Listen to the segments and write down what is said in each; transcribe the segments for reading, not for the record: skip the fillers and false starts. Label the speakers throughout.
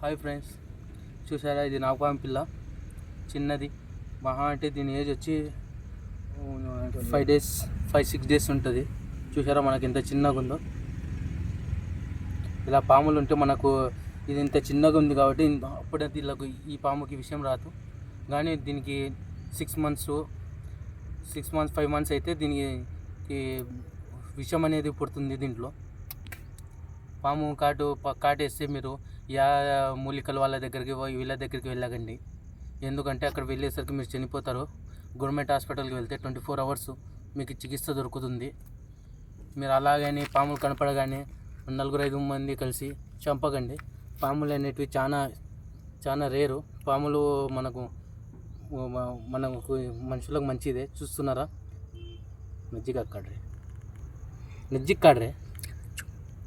Speaker 1: Hi friends, చూసారా ఇది నాగపాము పిల్ల చిన్నది. మహా అంటే దీని ఏజ్ వచ్చి 5-6 డేస్ ఉంటుంది. చూసారా మనకి ఎంత చిన్నగా ఉందో. ఇలా పాములు ఉంటే మనకు ఇది ఇంత చిన్నగా ఉంది కాబట్టి అప్పుడే వీళ్ళకు ఈ పాముకి విషయం రాదు. కానీ దీనికి 6 మంత్స్ 5 మంత్స్ అయితే దీనికి విషం అనేది పుడుతుంది. దీంట్లో పాము కాటేస్తే మీరు మూలికల వాళ్ళ దగ్గరికి వీళ్ళ దగ్గరికి వెళ్ళకండి. ఎందుకంటే అక్కడ వెళ్ళేసరికి మీరు చనిపోతారు. గవర్నమెంట్ హాస్పిటల్కి వెళ్తే 24 అవర్స్ మీకు చికిత్స దొరుకుతుంది. మీరు అలాగని పాములు కనపడగానే 4-5 మంది కలిసి చంపకండి. పాములు అనేటివి చాలా రేరు. పాములు మనకు మనుషులకు మంచిదే. చూస్తున్నారా,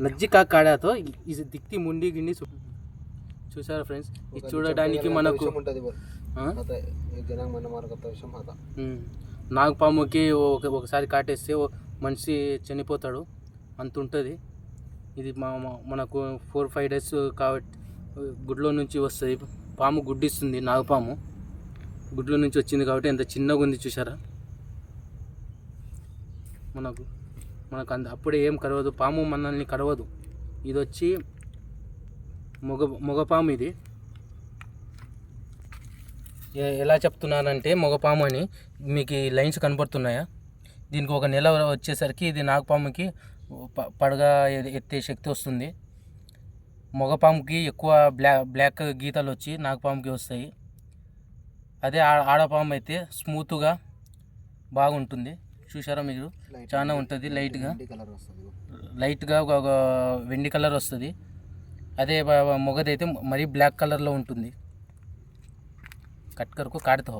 Speaker 1: నజ్జికా కాడాతో ఇది దిక్తి ముండి గిన్ని చూసారా ఫ్రెండ్స్. ఇది చూడడానికి మనకు నాగపాముకి ఒకసారి కాటేస్తే మనిషి చనిపోతాడు అంత ఉంటుంది. ఇది మనకు 4-5 డేస్ కాబట్టి గుడ్లో నుంచి వస్తుంది. పాము గుడ్డిస్తుంది. నాగపాము గుడ్లో నుంచి వచ్చింది కాబట్టి ఎంత చిన్నగా ఉంది చూసారా. మనకు అప్పుడే ఏం కరవదు. పాము మనల్ని కరవదు. ఇది వచ్చి మగపాము. ఇది ఎలా చెప్తున్నానంటే మగపాము అని మీకు ఈ లైన్స్ కనపడుతున్నాయా. దీనికి 1 నెల వచ్చేసరికి ఇది నాగపాముకి పడగా ఎత్తే శక్తి వస్తుంది. మగపాముకి ఎక్కువ బ్లాక్ గీతలు వచ్చి నాగపాముకి వస్తాయి. అదే ఆడపాము అయితే స్మూత్గా బాగుంటుంది. చూసారా మీరు, చాలా ఉంటుంది. లైట్గా ఒక వెండి కలర్ వస్తుంది. అదే మొగదైతే మరీ బ్లాక్ కలర్లో ఉంటుంది. కట్కరకు కాడుతో